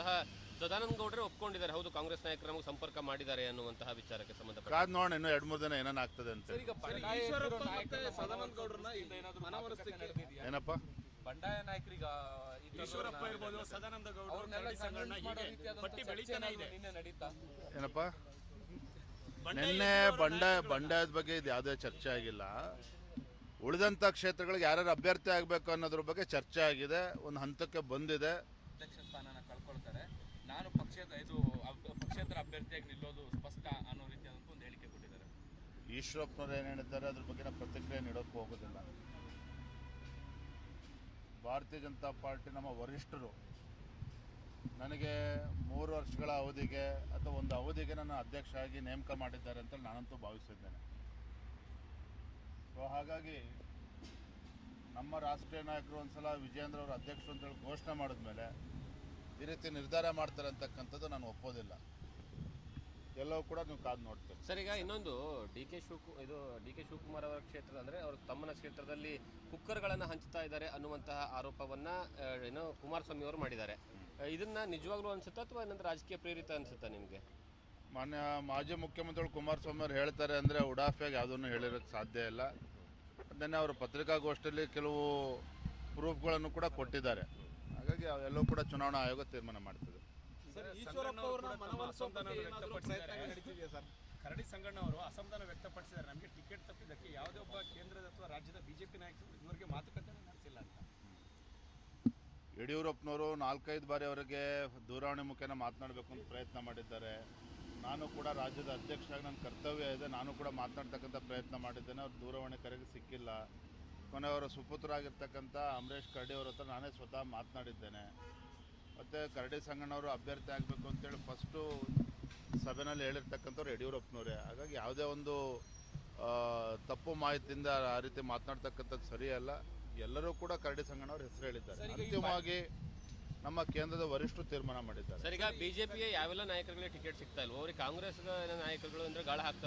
ಸ್ವತಃ ಸದಾನಂದ ಗೌಡರೇ ಒಪ್ಕೊಂಡಿದ್ದಾರೆ, ಹೌದು ಕಾಂಗ್ರೆಸ್ ನಾಯಕರು ನಮಗೆ ಸಂಪರ್ಕ ಮಾಡಿದ್ದಾರೆ ಅನ್ನುವಂತಹ ವಿಚಾರಕ್ಕೆ ಸಂಬಂಧಪಟ್ಟ ಕಾದ್ ನೋಡೋಣ ಇನ್ನು 2-3 ದಿನ ಏನೇನು ಆಗ್ತದೆ ಅಂತ. ಏನಪ್ಪ ಬಂಡಾಯ ನಾಯಕರಿಗೆ ಈಶ್ವರಪ್ಪ ಇರ್ಬೋದು, ಸದಾನಂದ ಗೌಡ ಪಟ್ಟಿ ಬೆಳೀತಾನೆ ಇದೆ. ಏನಪ್ಪ ನಿನ್ನೆ ಬಂಡಾಯದ ಬಗ್ಗೆ ಇದು ಯಾವುದೇ ಚರ್ಚೆ ಆಗಿಲ್ಲ. ಉಳಿದಂಥ ಕ್ಷೇತ್ರಗಳಿಗೆ ಯಾರ್ಯಾರು ಅಭ್ಯರ್ಥಿ ಆಗಬೇಕು ಅನ್ನೋದ್ರ ಬಗ್ಗೆ ಚರ್ಚೆ ಆಗಿದೆ, ಒಂದು ಹಂತಕ್ಕೆ ಬಂದಿದೆ. ಅಧ್ಯಕ್ಷ ಸ್ಥಾನನ ಕಳ್ಕೊಳ್ತಾರೆ, ನಾನು ಪಕ್ಷೇತರ ಅಭ್ಯರ್ಥಿಯಾಗಿ ನಿಲ್ಲೋದು ಸ್ಪಷ್ಟ ಅನ್ನೋ ರೀತಿಯಾದಂಥ ಒಂದು ಹೇಳಿಕೆ ಕೊಟ್ಟಿದ್ದಾರೆ. ಈಶ್ವರಪ್ಪನವ್ರು ಏನು ಹೇಳಿದ್ದಾರೆ ಅದ್ರ ಬಗ್ಗೆ ನಾವು ಪ್ರತಿಕ್ರಿಯೆ ನೀಡೋಕ್ಕೂ ಹೋಗೋದಿಲ್ಲ. ಭಾರತೀಯ ಜನತಾ ಪಾರ್ಟಿ ನಮ್ಮ ವರಿಷ್ಠರು ನನಗೆ 3 ವರ್ಷಗಳ ಅವಧಿಗೆ ಅಥವಾ ಒಂದು ಅವಧಿಗೆ ನನ್ನ ಅಧ್ಯಕ್ಷ ಆಗಿ ನೇಮಕ ಮಾಡಿದ್ದಾರೆ ಅಂತ ನಾನಂತೂ ಭಾವಿಸಿದ್ದೇನೆ. ಸೊ ಹಾಗಾಗಿ ನಮ್ಮ ರಾಷ್ಟ್ರೀಯ ನಾಯಕರು ಒಂದ್ಸಲ ವಿಜಯೇಂದ್ರ ಅವರು ಅಧ್ಯಕ್ಷರು ಅಂತೇಳಿ ಘೋಷಣೆ ಮಾಡಿದ್ಮೇಲೆ ಈ ರೀತಿ ನಿರ್ಧಾರ ಮಾಡ್ತಾರೆ ಅಂತಕ್ಕಂಥದ್ದು ನಾನು ಒಪ್ಪೋದಿಲ್ಲ. ಎಲ್ಲವೂ ಕೂಡ ನೀವು ಕಾದು ನೋಡ್ತೀರಿ. ಸರ್, ಈಗ ಇನ್ನೊಂದು ಡಿ ಕೆ ಶಿವಕುಮಾರ್ ಅವರ ಕ್ಷೇತ್ರ ಅಂದರೆ ಅವರು ತಮ್ಮನ ಕ್ಷೇತ್ರದಲ್ಲಿ ಕುಕ್ಕರ್ಗಳನ್ನು ಹಂಚ್ತಾ ಇದ್ದಾರೆ ಅನ್ನುವಂತಹ ಆರೋಪವನ್ನು ಕುಮಾರಸ್ವಾಮಿ ಅವರು ಮಾಡಿದ್ದಾರೆ. ಇದನ್ನ ನಿಜವಾಗ್ಲೂ ಅನ್ಸುತ್ತಾ ಅಥವಾ ಏನಂದ್ರೆ ರಾಜಕೀಯ ಪ್ರೇರಿತ ಅನ್ಸುತ್ತಾ ನಿಮಗೆ? ಮಾನ್ಯ ಮಾಜಿ ಮುಖ್ಯಮಂತ್ರಿಗಳು ಕುಮಾರಸ್ವಾಮಿ ಅವರು ಹೇಳ್ತಾರೆ ಅಂದರೆ ಉಡಾಫಿಯಾಗಿ ಯಾವುದನ್ನು ಹೇಳಿರೋಕ್ಕೆ ಸಾಧ್ಯ ಇಲ್ಲ. ಅದನ್ನೇ ಅವರು ಪತ್ರಿಕಾಗೋಷ್ಠಿಯಲ್ಲಿ ಕೆಲವು ಪ್ರೂಫ್ಗಳನ್ನು ಕೂಡ ಕೊಟ್ಟಿದ್ದಾರೆ. ಹಾಗಾಗಿ ಅವೆಲ್ಲವೂ ಕೂಡ ಚುನಾವಣಾ ಆಯೋಗ ತೀರ್ಮಾನ ಮಾಡ್ತದೆ. ಕರಡಿ ಸಂಗಣ್ಣ ಅವರು ಅಸಮಾಧಾನ ವ್ಯಕ್ತಪಡಿಸಿದ್ದಾರೆ, ನಮಗೆ ಟಿಕೆಟ್ ತಪ್ಪಿದ್ದಕ್ಕೆ ಯಾವುದೇ ಒಬ್ಬ ಕೇಂದ್ರದ ಅಥವಾ ರಾಜ್ಯದ ಬಿಜೆಪಿ ನಾಯಕರು ಇವರಿಗೆ ಮಾತುಕತೆ ನಡೆಸಿಲ್ಲ ಅಂತ. ಯಡಿಯೂರಪ್ಪನವರು 4-5 ಬಾರಿ ಅವರಿಗೆ ದೂರವಾಣಿ ಮುಖೇನ ಮಾತನಾಡಬೇಕು ಅಂತ ಪ್ರಯತ್ನ ಮಾಡಿದ್ದಾರೆ. ನಾನು ಕೂಡ ರಾಜ್ಯದ ಅಧ್ಯಕ್ಷರಾಗಿ ನನ್ನ ಕರ್ತವ್ಯ ಇದೆ, ನಾನು ಕೂಡ ಮಾತನಾಡ್ತಕ್ಕಂಥ ಪ್ರಯತ್ನ ಮಾಡಿದ್ದೇನೆ. ಅವ್ರು ದೂರವಾಣಿ ಕರೆಗೆ ಸಿಕ್ಕಿಲ್ಲ. ಕೊನೆಯವರ ಸುಪುತ್ರರಾಗಿರ್ತಕ್ಕಂಥ ಅಮರೇಶ್ ಕರಡಿ ಅವ್ರ ಹತ್ರ ನಾನೇ ಸ್ವತಃ ಮಾತನಾಡಿದ್ದೇನೆ. ಮತ್ತು ಕರಡಿ ಸಂಗಣ್ಣವರು ಅಭ್ಯರ್ಥಿ ಆಗಬೇಕು ಅಂತೇಳಿ ಫಸ್ಟು ಸಭೆಯಲ್ಲಿ ಹೇಳಿರ್ತಕ್ಕಂಥವ್ರು ಯಡಿಯೂರಪ್ಪನವರೇ. ಹಾಗಾಗಿ ಯಾವುದೇ ಒಂದು ತಪ್ಪು ಮಾಹಿತಿಯಿಂದ ಆ ರೀತಿ ಮಾತನಾಡ್ತಕ್ಕಂಥದ್ದು ಸರಿಯಲ್ಲ. ಎಲ್ಲರೂ ಕೂಡ ಕರಡಿ ಸಂಗಣ್ಣವ್ರ ಹೆಸರು ಹೇಳಿದ್ದಾರೆ. ಅಂತಿಮವಾಗಿ ನಮ್ಮ ಕೇಂದ್ರದ ವರಿಷ್ಠರು ತೀರ್ಮಾನ ಮಾಡಿದ್ದಾರೆ. ಸರ್, ಈಗ ಬಿಜೆಪಿಯ ಯಾವೆಲ್ಲ ನಾಯಕರುಗಳಿಗೆ ಟಿಕೆಟ್ ಸಿಗ್ತಾ ಇಲ್ವೋ ಅವ್ರಿಗೆ ಕಾಂಗ್ರೆಸ್ ನಾಯಕರುಗಳು ಅಂದ್ರೆ ಗಾಳ ಹಾಕ್ತಾರೆ.